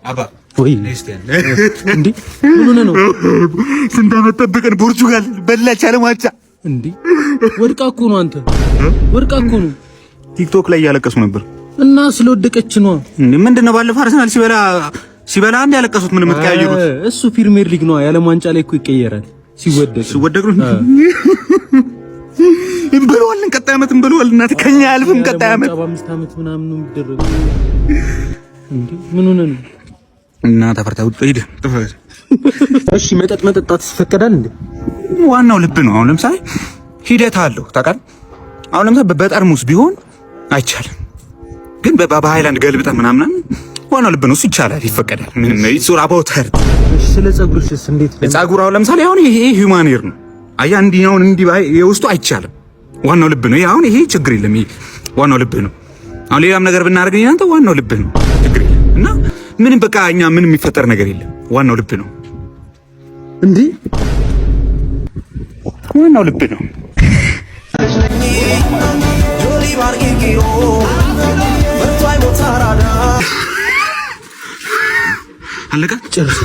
አባ ወይ እንዴ ምን ነው ስንት ዓመት ጠብቀን ፖርቹጋል በላች ዓለም ዋንጫ እንዴ ወድቃ እኮ ነው አንተ ወድቃ እኮ ነው ቲክቶክ ላይ ያለቀሱ ነበር እና ስለወደቀች ነው እንዴ ምንድነው ባለፈው አርሰናል ሲበላ አንድ ያለቀሱት ምን የምትቀያየሩት እሱ ፕሪሚየር ሊግ ነው የዓለም ዋንጫ ላይ እኮ ይቀየራል ሲወደቅ ነው እንበለዋለን ቀጣይ ዓመት እንበለዋለን እናት ከኛ ያልፍም ቀጣይ ዓመት 5 ዓመት ምናምን ነው የሚደረገው እንዴ ምን ሆነ ነው እና ተፈርታው ሄደ እሺ መጠጣት ይፈቀዳል እንዴ ዋናው ልብ ነው አሁን ለምሳሌ ሂደት አለው ታውቃለህ አሁን ለምሳሌ በጠርሙስ ቢሆን አይቻልም ግን በሃይላንድ ገልብጠ ምናምን ዋናው ልብ ነው እሱ ይቻላል ይፈቀዳል ምን ይጹር አባውተር እሺ ስለ ጸጉርሽስ እንዴት ጸጉር አሁን ለምሳሌ አሁን ይሄ ሂውማን ሄር ነው አያ እንዲያውን እንዲ የውስጡ አይቻልም ዋናው ልብ ነው አሁን ይሄ ችግር የለም ዋናው ልብ ነው አሁን ሌላም ነገር ብናደርግ እናንተ ዋናው ልብ ነው ችግር የለም እና ምንም በቃ እኛ ምንም የሚፈጠር ነገር የለም ዋናው ልብ ነው እንዴ ዋናው ልብ ነው አለቃ ጨርስ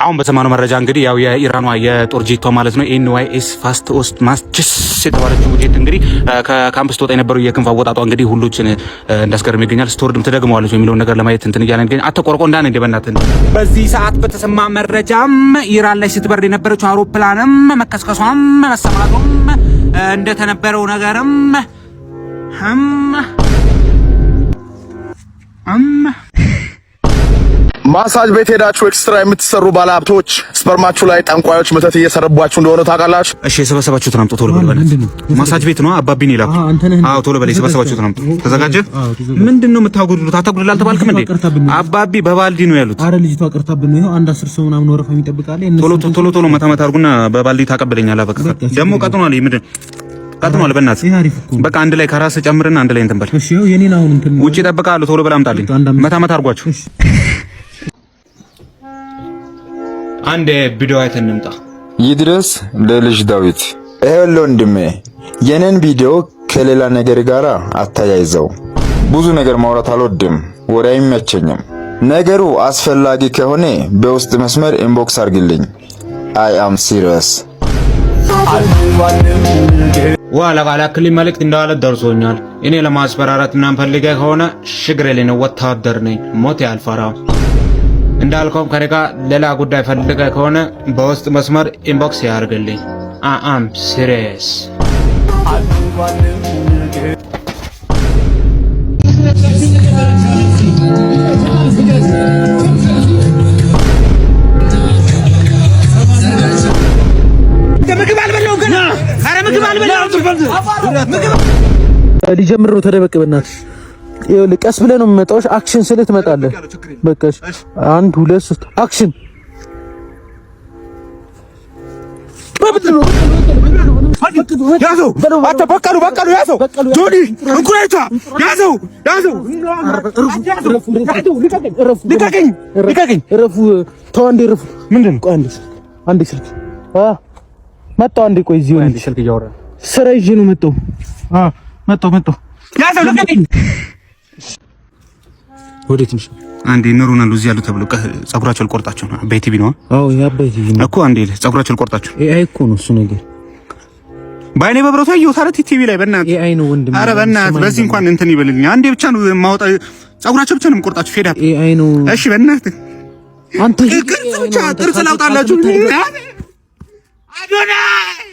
አሁን በሰማነው መረጃ እንግዲህ ያው የኢራኗ የጦር ጄቷ ማለት ነው ኤንዋይኤስ ፋስት ኦስት ማስችስ የተባለችው ጄት እንግዲህ ከካምፕስ ተወጣ የነበረው የክንፍ አወጣጧ እንግዲህ ሁሉችን እንዳስገርም ይገኛል። ስቶርድም ትደግመዋለች የሚለውን ነገር ለማየት እንትን እያለን ግን አተቆርቆ እንዳን እንደ በእናትህ በዚህ ሰዓት በተሰማ መረጃም ኢራን ላይ ስትበር የነበረችው አውሮፕላንም መከስከሷም መሰማቱም እንደተነበረው ነገርም ማሳጅ ቤት ሄዳችሁ ኤክስትራ የምትሰሩ ባለሀብቶች ስፐርማችሁ ላይ ጠንቋዮች መተት እየሰረቧችሁ እንደሆነ ታውቃላችሁ። እሺ የሰበሰባችሁትን አምጡ ቶሎ በል። ማሳጅ ቤት ነው አባቢን ይላኩ። አዎ ቶሎ በል የሰበሰባችሁትን አምጡ። ተዘጋጀ? ምንድነው የምታጎድሉት? አታጎድሉ አልተባልክም እንዴ? አባቢ በባልዲ ነው ያሉት። አረ ልጅቷ ቀርታብን ነው። አንድ 10 ሰው ምናምን ወረፋ የሚጠብቃል። ቶሎ መታ አድርጉና በባልዲ ታቀበለኛለህ። በቃ ደግሞ ቀጥኗል። ምንድን ቀጥኗል? በእናትህ በቃ አንድ ላይ ከራስ ጨምርና አንድ ላይ እንትን በል። እሺ የኔን አሁን እንትን ውጪ እጠብቅሃለሁ። ቶሎ በል አምጣልኝ። መታ አድርጓችሁ አንድ ቪዲዮ አይተን እንምጣ። ይድረስ ለልጅ ዳዊት። ይሄው ወንድሜ የኔን ቪዲዮ ከሌላ ነገር ጋር አታያይዘው። ብዙ ነገር ማውራት አልወድም፣ ወሬ አይመቸኝም። ነገሩ አስፈላጊ ከሆነ በውስጥ መስመር ኢንቦክስ አርግልኝ። አይ አም ሲሪየስ። ዋላ ባላክልኝ መልእክት እንዳለ ደርሶኛል። እኔ ለማስፈራራት ምናምን ፈልገህ ከሆነ ሽግሬ ነው ወታደር ነኝ፣ ሞት አልፈራም። እንዳልከውም ከኔ ጋር ሌላ ጉዳይ ፈልገ ከሆነ በውስጥ መስመር ኢንቦክስ ያርግልኝ። አም ሲሪየስ። ምግብ አልበላሁም ገና። ኧረ ምግብ አልበላሁም። ሊጀምር ነው። ተደበቅ በእናትህ። ይኸውልህ ቀስ ብለህ ነው የምመጣው። አክሽን ስልህ ትመጣለህ። በቃ 1 2 3 አክሽን። ያዘው በቃሉ ያዘው። ጆኒ እንኩራይታ ያዘው። ልቀቀኝ። እረፉ። ተው አንዴ እረፉ። ምንድን ነው? አንዴ ስልክ መጣሁ። አንዴ ቆይ እዚህ ሆነ ስልክ እያወራ ስራ ይዤ ነው መጣሁ። መጣሁ። ያዘው። ልቀቀኝ። ወዴት ነሽ? አንዴ ኖሩናል እዚህ ያሉ ተብሎ ጸጉራቸው ልቆርጣቸው ነው። በቲቪ ነው። አዎ ያ በቲቪ ነው እኮ። አንዴ ጸጉራቸው ልቆርጣቸው። ኤአይ እኮ ነው እሱ ነገር። ባይኔ በብረቱ አየሁት። ኧረ ቲቪ ላይ በእናትህ ኤአይ ነው ወንድም። ኧረ በእናትህ በዚህ እንኳን እንትን ይበልልኝ። አንዴ ብቻ ነው ማውጣ። ጸጉራቸው ብቻ ነው የምቆርጣቸው። ፌዳ ኤአይ ነው። እሺ በእናትህ አንተ ቅርጽ ብቻ ጥርስ ላውጣላችሁ። አዶናይ